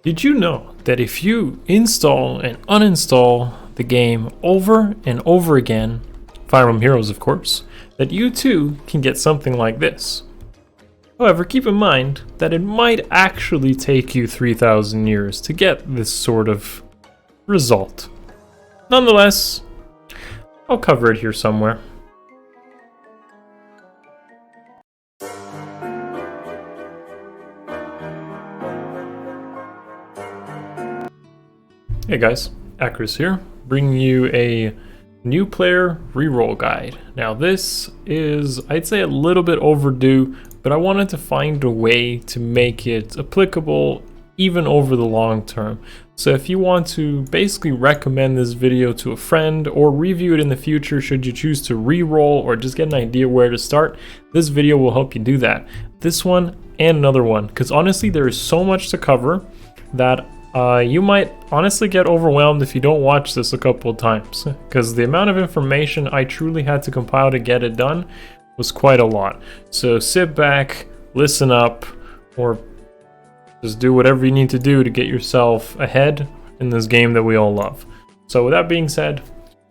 Did you know that if you install and uninstall the game over and over again, Fire Emblem Heroes of course, that you too can get something like this? However, keep in mind that it might actually take you 3,000 years to get this sort of result. Nonetheless, I'll cover it here somewhere. Hey guys, Akariss here, bringing you a new player reroll guide. Now this is, I'd say, a little bit overdue, but I wanted to find a way to make it applicable even over the long term. So if you want to basically recommend this video to a friend or review it in the future should you choose to reroll or just get an idea where to start, this video will help you do that. This one and another one, because honestly there is so much to cover that you might honestly get overwhelmed if you don't watch this a couple of times, because the amount of information I truly had to compile to get it done was quite a lot. So sit back, listen up, or just do whatever you need to do to get yourself ahead in this game that we all love. So with that being said,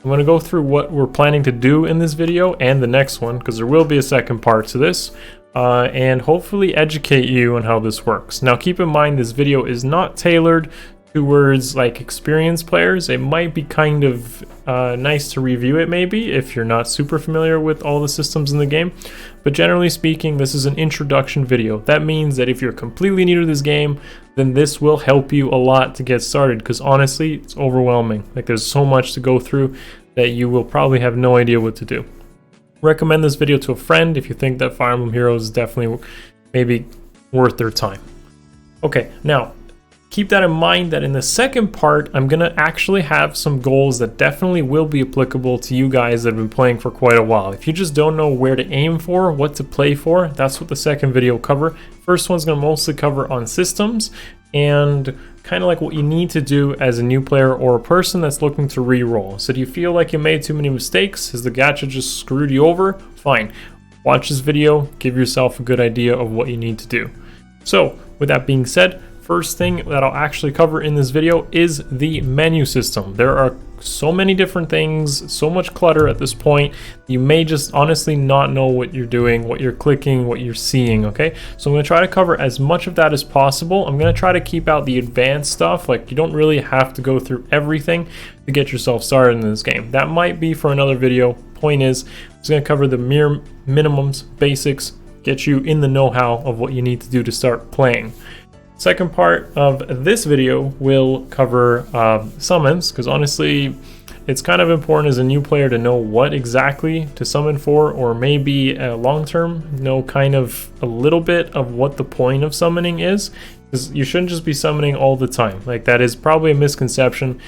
I'm going to go through what we're planning to do in this video and the next one, because there will be a second part to this. And hopefully educate you on how this works. Now keep in mind this video is not tailored towards like experienced players. It might be kind of nice to review it maybe if you're not super familiar with all the systems in the game, but generally speaking this is an introduction video. That means that if you're completely new to this game, then this will help you a lot to get started, because honestly it's overwhelming. Like there's so much to go through that you will probably have no idea what to do. Recommend this video to a friend if you think that Fire Emblem Heroes is definitely maybe worth their time. Okay, now keep that in mind that in the second part I'm gonna actually have some goals that definitely will be applicable to you guys that have been playing for quite a while. If you just don't know where to aim for, what to play for, that's what the second video will cover. First one's gonna mostly cover on systems and kind of like what you need to do as a new player or a person that's looking to re-roll. So do you feel like you made too many mistakes? Has the gacha just screwed you over? Fine. Watch this video, give yourself a good idea of what you need to do. So with that being said, first thing that I'll actually cover in this video is the menu system. There are so many different things, so much clutter at this point, you may just honestly not know what you're doing, what you're clicking, what you're seeing, okay? So I'm going to try to cover as much of that as possible. I'm going to try to keep out the advanced stuff, like you don't really have to go through everything to get yourself started in this game. That might be for another video. Point is, it's going to cover the mere minimums, basics, get you in the know-how of what you need to do to start playing. Second part of this video will cover summons, because honestly it's kind of important as a new player to know what exactly to summon for, or maybe long term know kind of a little bit of what the point of summoning is, because you shouldn't just be summoning all the time. Like that is probably a misconception.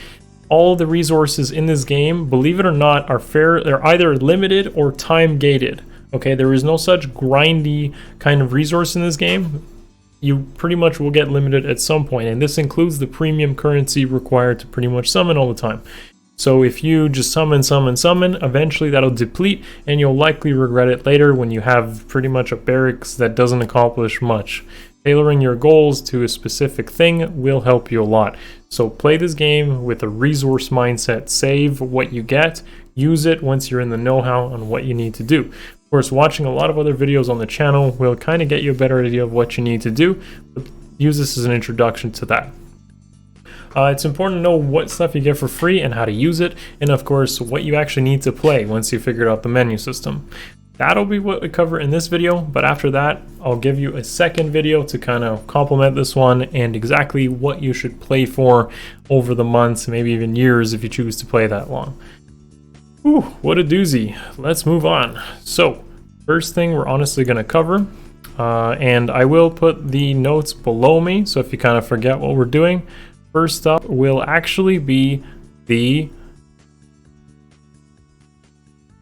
All the resources in this game, believe it or not, they're either limited or time gated. Okay, there is no such grindy kind of resource in this game. You pretty much will get limited at some point, and this includes the premium currency required to pretty much summon all the time. So if you just summon, eventually that'll deplete and you'll likely regret it later when you have pretty much a barracks that doesn't accomplish much. Tailoring your goals to a specific thing will help you a lot. So play this game with a resource mindset. Save what you get, use it once you're in the know-how on what you need to do. Of course, watching a lot of other videos on the channel will kind of get you a better idea of what you need to do, but use this as an introduction to that. It's important to know what stuff you get for free and how to use it, and of course what you actually need to play once you figured out the menu system. That'll be what we cover in this video, but after that I'll give you a second video to kind of complement this one and exactly what you should play for over the months, maybe even years if you choose to play that long. Whew, what a doozy. Let's move on. So first thing we're honestly going to cover, and I will put the notes below me, so if you kind of forget what we're doing, first up will actually be the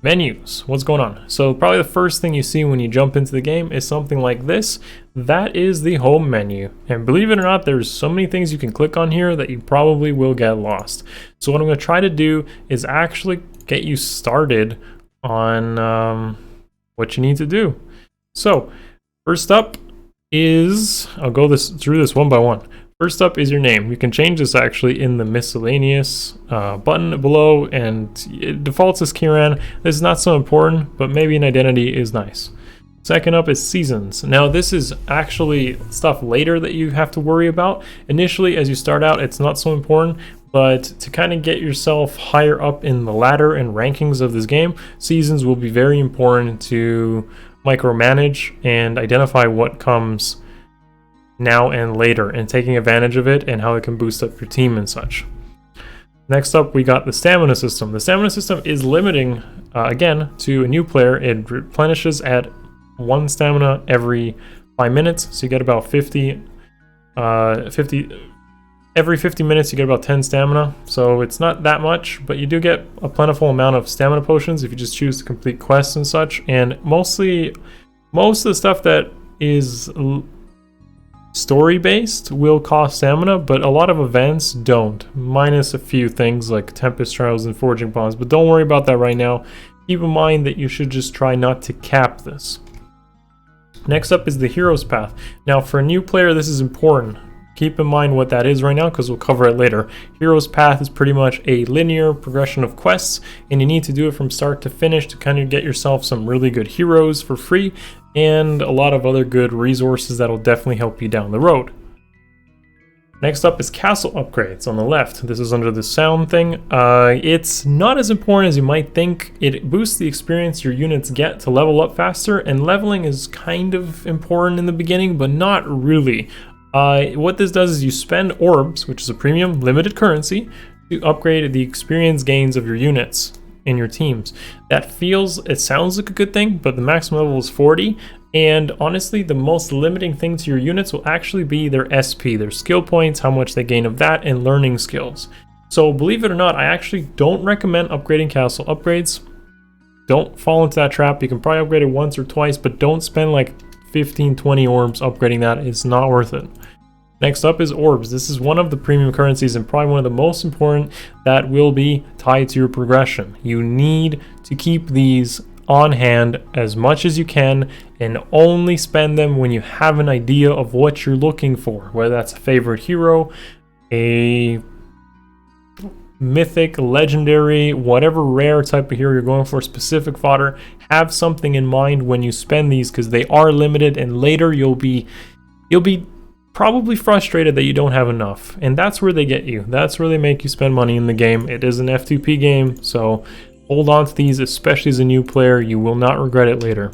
menus. What's going on? So probably the first thing you see when you jump into the game is something like this. That is the home menu, and believe it or not, there's so many things you can click on here that you probably will get lost. So what I'm going to try to do is actually get you started on what you need to do. So first up is, I'll go through this one by one. First up is your name. You can change this actually in the miscellaneous button below, and it defaults as Kieran. This is not so important, but maybe an identity is nice. Second up is seasons. Now this is actually stuff later that you have to worry about. Initially, as you start out, it's not so important, but to kind of get yourself higher up in the ladder and rankings of this game, seasons will be very important to micromanage and identify what comes now and later, and taking advantage of it and how it can boost up your team and such. Next up, we got the stamina system. The stamina system is limiting, again, to a new player. It replenishes at 1 stamina every 5 minutes, so you get about 50 every 50 minutes you get about 10 stamina, so it's not that much, but you do get a plentiful amount of stamina potions if you just choose to complete quests and such. And most of the stuff that is story based will cost stamina, but a lot of events don't, minus a few things like Tempest Trials and Forging Bonds, but don't worry about that right now. Keep in mind that you should just try not to cap this. Next up is the Hero's Path. Now for a new player, this is important. Keep in mind what that is right now, because we'll cover it later. Hero's Path is pretty much a linear progression of quests, and you need to do it from start to finish to kind of get yourself some really good heroes for free, and a lot of other good resources that'll definitely help you down the road. Next up is castle upgrades on the left. This is under the sound thing. It's not as important as you might think. It boosts the experience your units get to level up faster, and leveling is kind of important in the beginning, but not really. What this does is you spend orbs, which is a premium limited currency, to upgrade the experience gains of your units in your teams. It sounds like a good thing, but the maximum level is 40, and honestly the most limiting thing to your units will actually be their SP, their skill points, how much they gain of that, and learning skills. So believe it or not, I actually don't recommend upgrading castle upgrades. Don't fall into that trap. You can probably upgrade it once or twice, but don't spend like 15-20 orbs upgrading that. It's not worth it. Next up is orbs. This is one of the premium currencies and probably one of the most important that will be tied to your progression. You need to keep these on hand as much as you can and only spend them when you have an idea of what you're looking for, whether that's a favorite hero, a mythic, legendary, whatever rare type of hero you're going for, specific fodder. Have something in mind when you spend these, because they are limited, and later you'll be probably frustrated that you don't have enough, and that's where they get you. That's where they make you spend money in the game. It is an F2P game, so hold on to these, especially as a new player. You will not regret it later,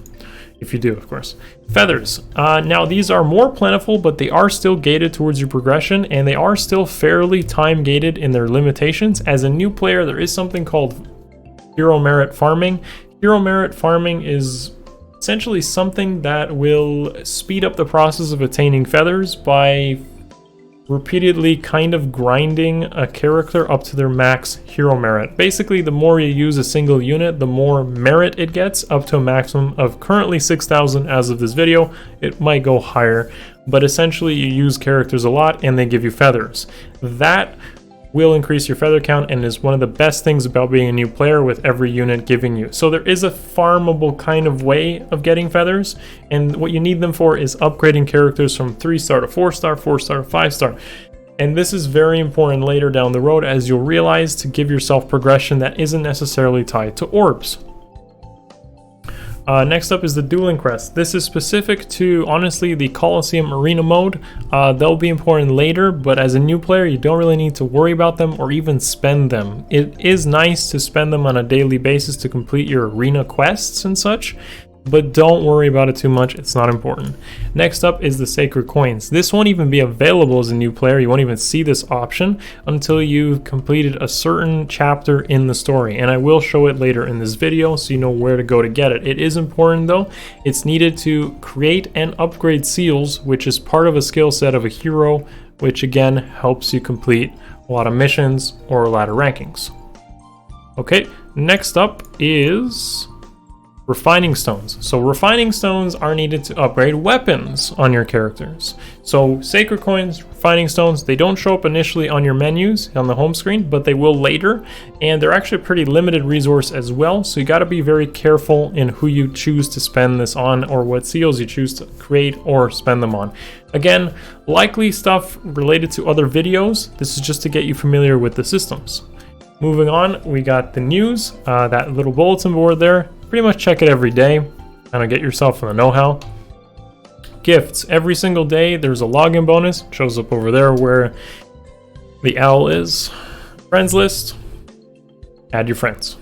if you do, of course. Feathers. Now these are more plentiful, but they are still gated towards your progression, and they are still fairly time gated in their limitations. As a new player, there is something called hero merit farming. Hero merit farming is essentially something that will speed up the process of attaining feathers by repeatedly kind of grinding a character up to their max hero merit. Basically, the more you use a single unit, the more merit it gets, up to a maximum of currently 6,000 as of this video. It might go higher, but essentially you use characters a lot and they give you feathers. That will increase your feather count and is one of the best things about being a new player, with every unit giving you. So there is a farmable kind of way of getting feathers, and what you need them for is upgrading characters from 3-star to 4-star, 4-star to 5-star. And this is very important later down the road, as you'll realize, to give yourself progression that isn't necessarily tied to orbs. Next up is the Dueling Crest. This is specific to, honestly, the Coliseum arena mode. They'll be important later, but as a new player, you don't really need to worry about them or even spend them. It is nice to spend them on a daily basis to complete your arena quests and such, but don't worry about it too much. It's not important. Next up is the Sacred Coins. This won't even be available as a new player. You won't even see this option until you've completed a certain chapter in the story, and I will show it later in this video so you know where to go to get it. It is important though. It's needed to create and upgrade seals, which is part of a skill set of a hero, which again helps you complete a lot of missions or ladder rankings. Okay, next up is refining stones. So refining stones are needed to upgrade weapons on your characters. So sacred coins, refining stones, they don't show up initially on your menus on the home screen, but they will later, and they're actually a pretty limited resource as well, so you got to be very careful in who you choose to spend this on or what seals you choose to create or spend them on. Again, likely stuff related to other videos. This is just to get you familiar with the systems. Moving on, we got the news, that little bulletin board there. Pretty much check it every day, kind of get yourself in the know-how. Gifts, every single day there's a login bonus, shows up over there where the owl is. Friends list, add your friends.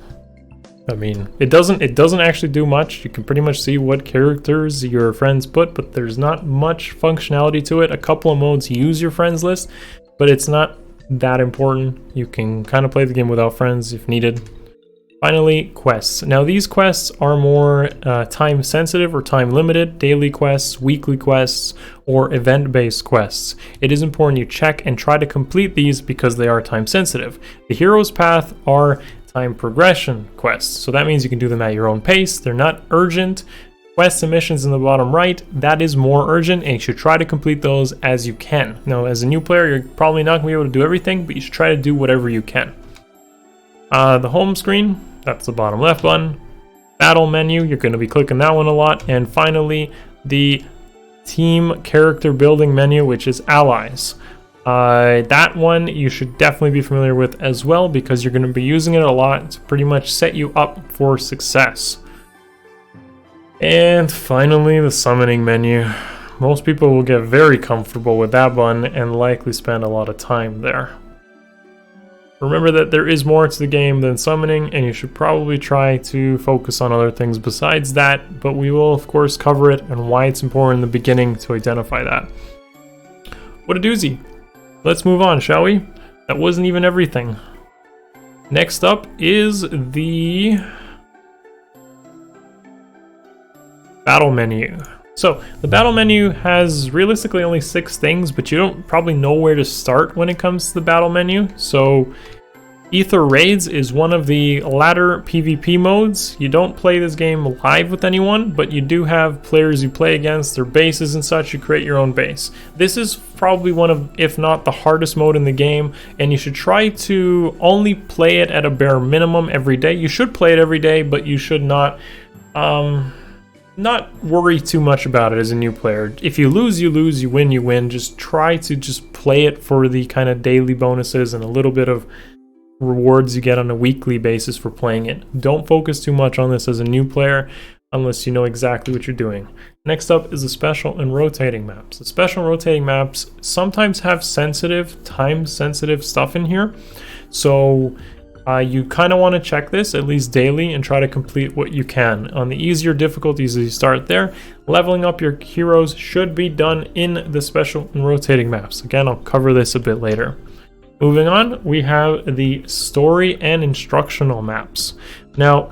I mean, it doesn't actually do much. You can pretty much see what characters your friends put, but there's not much functionality to it. A couple of modes use your friends list, but it's not that important. You can kind of play the game without friends if needed. Finally, quests. Now these quests are more time sensitive or time limited, daily quests, weekly quests, or event-based quests. It is important you check and try to complete these because they are time sensitive. The hero's path are time progression quests, so that means you can do them at your own pace. They're not urgent. Quests and missions in the bottom right, that is more urgent, and you should try to complete those as you can. Now, as a new player, you're probably not going to be able to do everything, but you should try to do whatever you can. The home screen, that's the bottom left button. Battle menu, you're going to be clicking that one a lot. And finally, the team character building menu, which is allies. That one you should definitely be familiar with as well, because you're going to be using it a lot to pretty much set you up for success. And finally, the summoning menu. Most people will get very comfortable with that button and likely spend a lot of time there. Remember that there is more to the game than summoning, and you should probably try to focus on other things besides that, but we will of course cover it and why it's important in the beginning to identify that. What a doozy. Let's move on, shall we? That wasn't even everything. Next up is the battle menu. So the battle menu has realistically only 6 things, but you don't probably know where to start when it comes to the battle menu. So Ether Raids is one of the ladder PvP modes. You don't play this game live with anyone, but you do have players you play against, their bases and such. You create your own base. This is probably one of, if not the hardest mode in the game, and you should try to only play it at a bare minimum every day. You should play it every day, but you should not worry too much about it as a new player. If you lose, you lose. You win, you win. Just try to just play it for the kind of daily bonuses and a little bit of rewards you get on a weekly basis for playing it. Don't focus too much on this as a new player unless you know exactly what you're doing. Next up is the special and rotating maps. The special and rotating maps sometimes have time-sensitive stuff in here. So you kind of want to check this at least daily and try to complete what you can. On the easier difficulties, you start there. Leveling up your heroes should be done in the special and rotating maps. Again, I'll cover this a bit later. Moving on, we have the story and instructional maps. Now,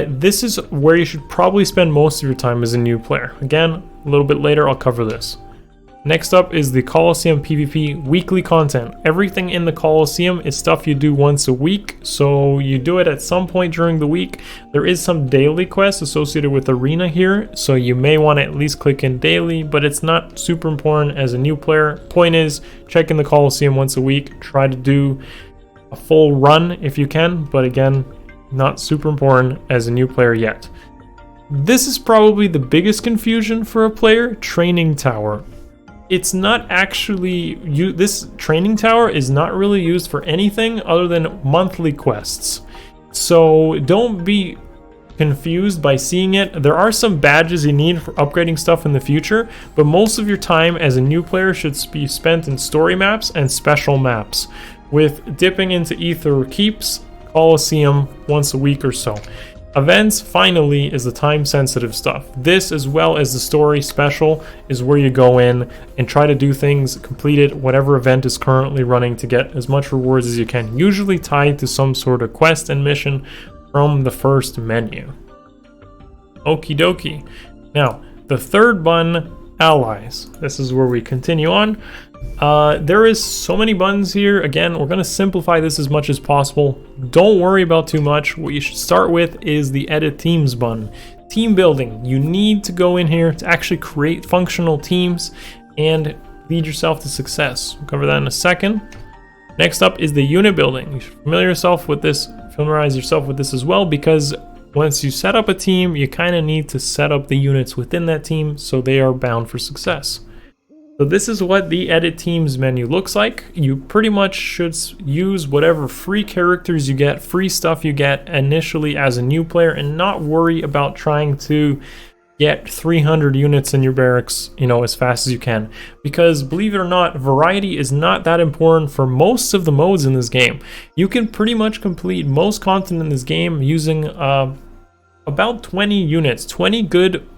this is where you should probably spend most of your time as a new player. Again, a little bit later, I'll cover this. Next up is the Coliseum PvP weekly content. Everything in the Coliseum is stuff you do once a week, so you do it at some point during the week. There is some daily quests associated with Arena here, so you may want to at least click in daily, but it's not super important as a new player. Point is, check in the Coliseum once a week. Try to do a full run if you can, but again, not super important as a new player yet. This is probably the biggest confusion for a player: Training Tower. It's not actually, this training tower is not really used for anything other than monthly quests. So don't be confused by seeing it. There are some badges you need for upgrading stuff in the future, but most of your time as a new player should be spent in story maps and special maps, with dipping into Ether Keeps, Coliseum once a week or so. Events, finally, is the time-sensitive stuff. This, as well as the story special, is where you go in and try to do things, complete it, whatever event is currently running, to get as much rewards as you can, usually tied to some sort of quest and mission from the first menu. Okie dokie. Now, the third button, Allies. This is where we continue on. There is so many buttons here. Again, we're going to simplify this as much as possible. Don't worry about too much. What you should start with is the Edit Teams button. Team building. You need to go in here to actually create functional teams, and lead yourself to success. We'll cover that in a second. Next up is the unit building. You should familiarize yourself with this as well, because once you set up a team, you kind of need to set up the units within that team so they are bound for success. So this is what the edit teams menu looks like. You pretty much should use whatever free characters you get, free stuff you get initially as a new player, and not worry about trying to get 300 units in your barracks, as fast as you can. Because believe it or not, variety is not that important for most of the modes in this game. You can pretty much complete most content in this game using about 20 units. 20 good,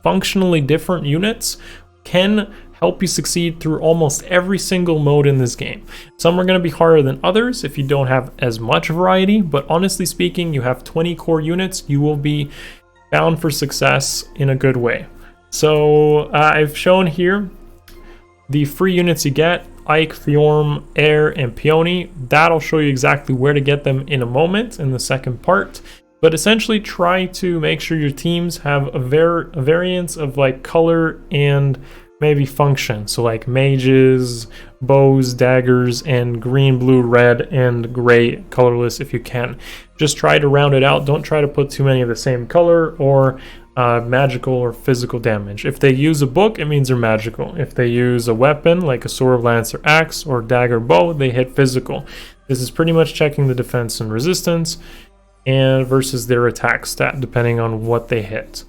functionally different units can help you succeed through almost every single mode in this game. Some are going to be harder than others if you don't have as much variety, but honestly speaking, you have 20 core units, you will be bound for success in a good way. So I've shown here the free units you get: Ike, Fjorm, Air, and Peony. That'll show you exactly where to get them in a moment in the second part. But essentially try to make sure your teams have a variance of like color and maybe function. So like mages, bows, daggers, and green, blue, red, and gray colorless if you can. Just try to round it out. Don't try to put too many of the same color or magical or physical damage. If they use a book, it means they're magical. If they use a weapon like a sword, lance, or axe, or dagger, bow, they hit physical. This is pretty much checking the defense and resistance and versus their attack stat depending on what they hit.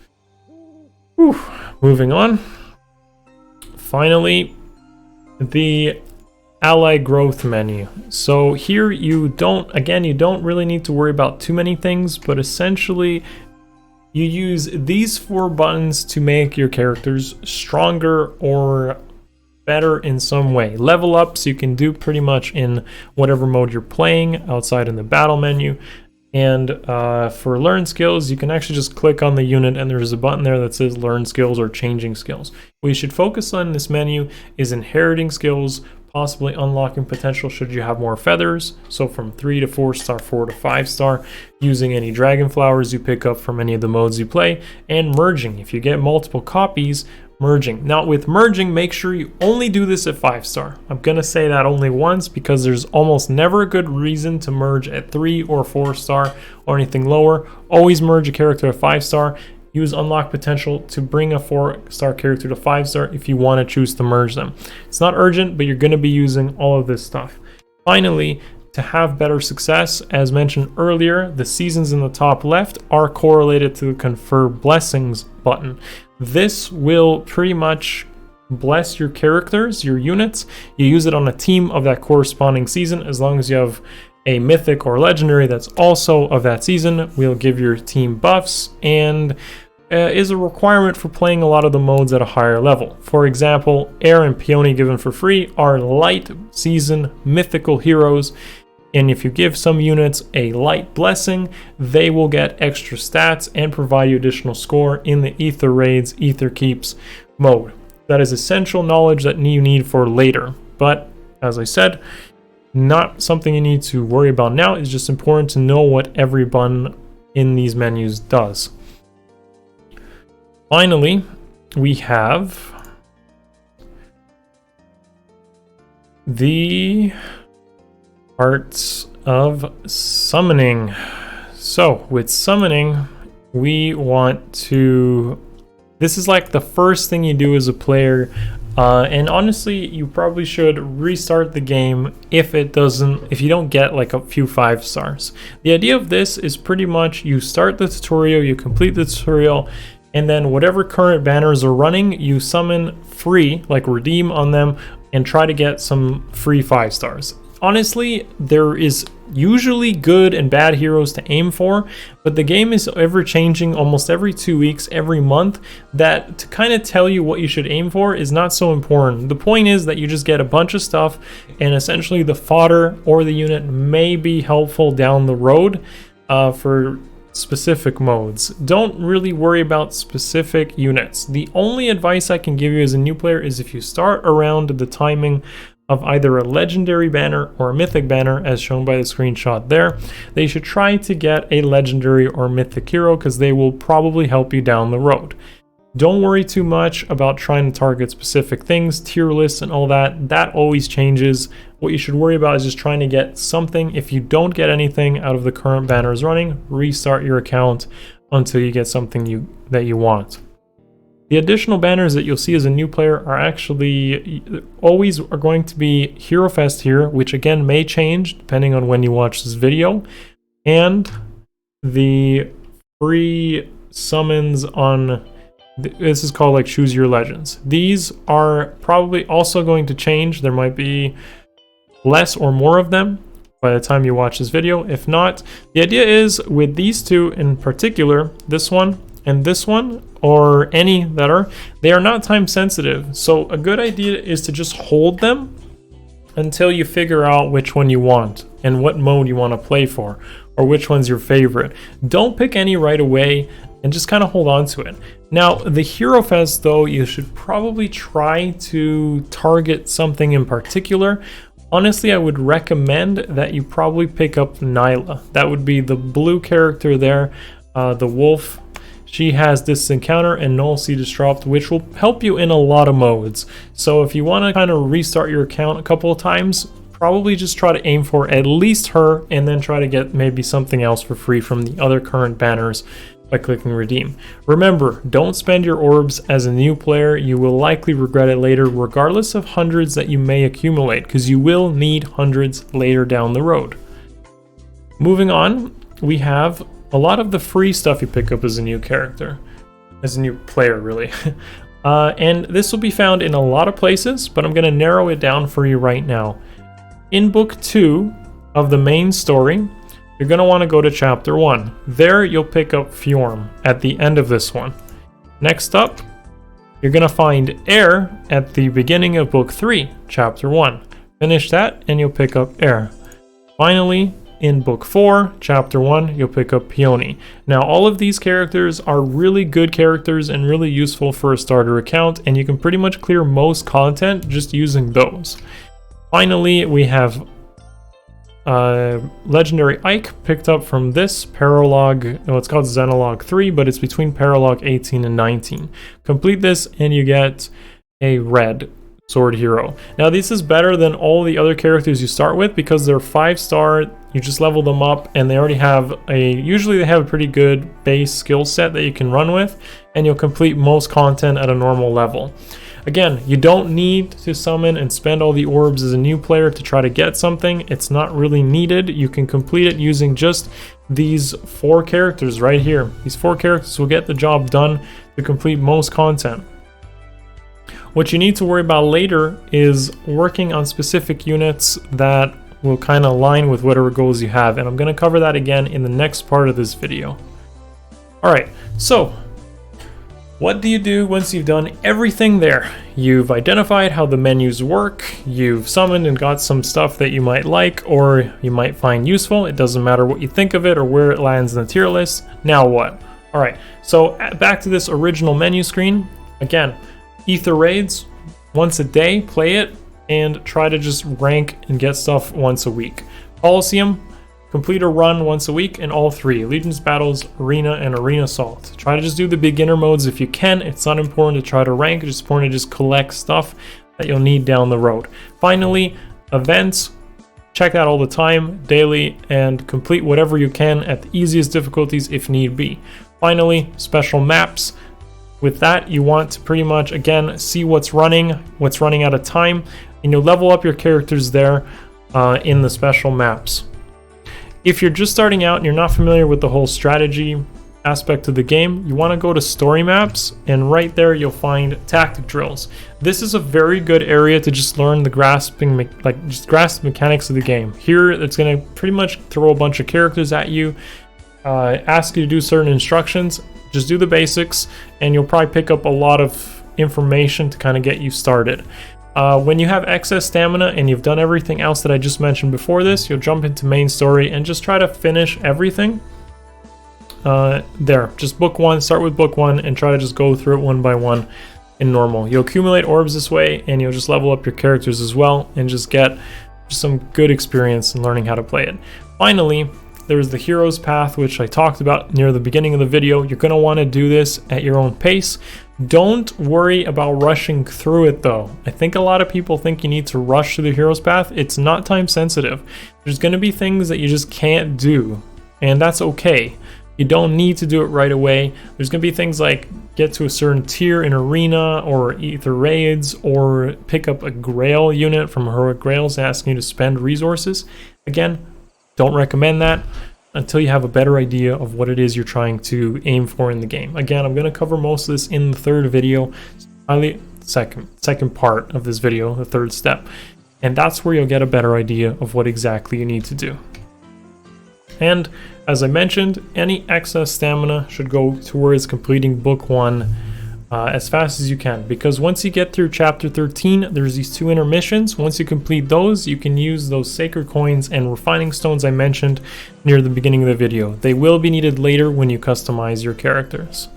Whew. Moving on. Finally, the ally growth menu. So here you don't really need to worry about too many things, but essentially you use these 4 buttons to make your characters stronger or better in some way. Level ups you can do pretty much in whatever mode you're playing outside in the battle menu. And for learn skills, you can actually just click on the unit and there's a button there that says learn skills or changing skills. What you should focus on in this menu is inheriting skills, possibly unlocking potential should you have more feathers. So from 3 to 4 star, 4 to 5 star, using any dragon flowers you pick up from any of the modes you play, and merging. If you get multiple copies, merging. Now with merging, make sure you only do this at 5 star. I'm gonna say that only once because there's almost never a good reason to merge at 3 or 4 star or anything lower. Always merge a character at 5 star. Use unlock potential to bring a 4 star character to 5 star if you want to choose to merge them. It's not urgent, but you're going to be using all of this stuff. Finally, to have better success, as mentioned earlier, the seasons in the top left are correlated to the confer blessings button. This will pretty much bless your characters, your units. You use it on a team of that corresponding season. As long as you have a mythic or legendary that's also of that season, will give your team buffs and is a requirement for playing a lot of the modes at a higher level. For example, Air and Peony given for free are light season mythical heroes, and if you give some units a light blessing, they will get extra stats and provide you additional score in the Ether Raids, Ether Keeps mode. That is essential knowledge that you need for later, but as I said, not something you need to worry about now. It's just important to know what every button in these menus does. Finally, we have the parts of summoning. So with summoning, we want to, this is like the first thing you do as a player, and honestly you probably should restart the game if you don't get like a few 5 stars. The idea of this is pretty much you start the tutorial, you complete the tutorial, and then whatever current banners are running, you summon free, like redeem on them, and try to get some free 5 stars. Honestly, there is usually good and bad heroes to aim for, but the game is ever changing almost every 2 weeks, every month, that to kind of tell you what you should aim for is not so important. The point is that you just get a bunch of stuff, and essentially the fodder or the unit may be helpful down the road for specific modes. Don't really worry about specific units. The only advice I can give you as a new player is if you start around the timing of either a legendary banner or a mythic banner, as shown by the screenshot there, they should try to get a legendary or mythic hero because they will probably help you down the road. Don't worry too much about trying to target specific things, tier lists and all that. That always changes. What you should worry about is just trying to get something. If you don't get anything out of the current banners running, restart your account until you get something that you want. The additional banners that you'll see as a new player are actually always are going to be Hero Fest here, which again may change depending on when you watch this video, and the free summons on, this is called like Choose Your Legends. These are probably also going to change. There might be less or more of them by the time you watch this video. If not, the idea is with these two in particular, this one and this one, or any that are, they are not time sensitive. So a good idea is to just hold them until you figure out which one you want and what mode you want to play for, or which one's your favorite. Don't pick any right away and just kind of hold on to it. Now, the Hero Fest though, you should probably try to target something in particular. Honestly, I would recommend that you probably pick up Nyla. That would be the blue character there, the wolf. She has this encounter and Null Sea Disrupt, which will help you in a lot of modes. So if you want to kind of restart your account a couple of times, probably just try to aim for at least her, and then try to get maybe something else for free from the other current banners by clicking redeem. Remember, don't spend your orbs as a new player. You will likely regret it later, regardless of hundreds that you may accumulate, because you will need hundreds later down the road. Moving on, we have a lot of the free stuff you pick up as a new character, as a new player really. And this will be found in a lot of places, but I'm going to narrow it down for you right now. In book 2 of the main story, you're going to want to go to chapter 1. There you'll pick up Fjorm at the end of this one. Next up, you're going to find Air at the beginning of book 3, chapter 1. Finish that and you'll pick up Air. Finally, in book 4, chapter 1, you'll pick up Peony. Now, all of these characters are really good characters and really useful for a starter account, and you can pretty much clear most content just using those. Finally, we have Legendary Ike picked up from this Paralogue. Well, it's called Xenologue 3, but it's between Paralogue 18 and 19. Complete this and you get a red sword hero. Now, this is better than all the other characters you start with because they're 5-star. You just level them up and they already have usually they have a pretty good base skill set that you can run with, and you'll complete most content at a normal level. Again, you don't need to summon and spend all the orbs as a new player to try to get something. It's not really needed. You can complete it using just these 4 characters right here. These 4 characters will get the job done to complete most content. What you need to worry about later is working on specific units that will kind of align with whatever goals you have, and I'm going to cover that again in the next part of this video. Alright, so what do you do once you've done everything there? You've identified how the menus work, you've summoned and got some stuff that you might like or you might find useful. It doesn't matter what you think of it or where it lands in the tier list. Now what? Alright, so back to this original menu screen. Again, Ether Raids, once a day, play it, and try to just rank and get stuff once a week. Coliseum, complete a run once a week in all 3, Legion's Battles, Arena, and Arena Assault. Try to just do the beginner modes if you can. It's not important to try to rank, it's important to just collect stuff that you'll need down the road. Finally, events, check that all the time, daily, and complete whatever you can at the easiest difficulties if need be. Finally, special maps. With that, you want to pretty much, again, see what's running out of time, and you'll level up your characters there in the special maps. If you're just starting out and you're not familiar with the whole strategy aspect of the game, you want to go to story maps, and right there you'll find tactic drills. This is a very good area to just learn the grasp mechanics of the game. Here it's going to pretty much throw a bunch of characters at you, ask you to do certain instructions. Just do the basics and you'll probably pick up a lot of information to kind of get you started. When you have excess stamina and you've done everything else that I just mentioned before this, you'll jump into main story and just try to finish everything. There, just book 1, start with book 1 and try to just go through it one by one in normal. You'll accumulate orbs this way and you'll just level up your characters as well and just get some good experience in learning how to play it. Finally, there's the hero's path, which I talked about near the beginning of the video. You're going to want to do this at your own pace. Don't worry about rushing through it though. I think a lot of people think you need to rush through the hero's path. It's not time sensitive. There's going to be things that you just can't do, and that's okay. You don't need to do it right away. There's going to be things like get to a certain tier in arena, or either raids, or pick up a grail unit from heroic grails asking you to spend resources. Again, don't recommend that until you have a better idea of what it is you're trying to aim for in the game. Again, I'm going to cover most of this in the third video, second part of this video, the third step. And that's where you'll get a better idea of what exactly you need to do. And as I mentioned, any excess stamina should go towards completing book 1 as fast as you can, because once you get through chapter 13, there's these 2 intermissions. Once you complete those, you can use those sacred coins and refining stones I mentioned near the beginning of the video. They will be needed later when you customize your characters.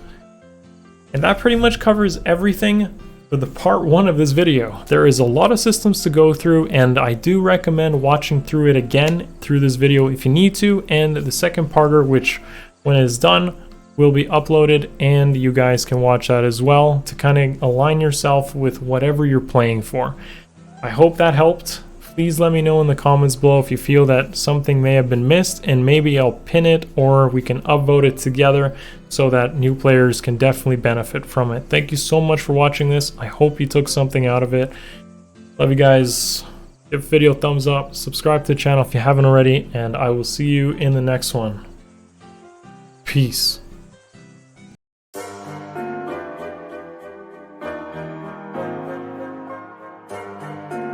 And that pretty much covers everything for the part 1 of this video. There is a lot of systems to go through, and I do recommend watching through it again through this video if you need to, and the second parter, which when it is done will be uploaded, and you guys can watch that as well to kind of align yourself with whatever you're playing for. I hope that helped. Please let me know in the comments below if you feel that something may have been missed, and maybe I'll pin it or we can upvote it together so that new players can definitely benefit from it. Thank you so much for watching this. I hope you took something out of it. Love you guys. Give the video a thumbs up, subscribe to the channel if you haven't already, and I will see you in the next one. Peace.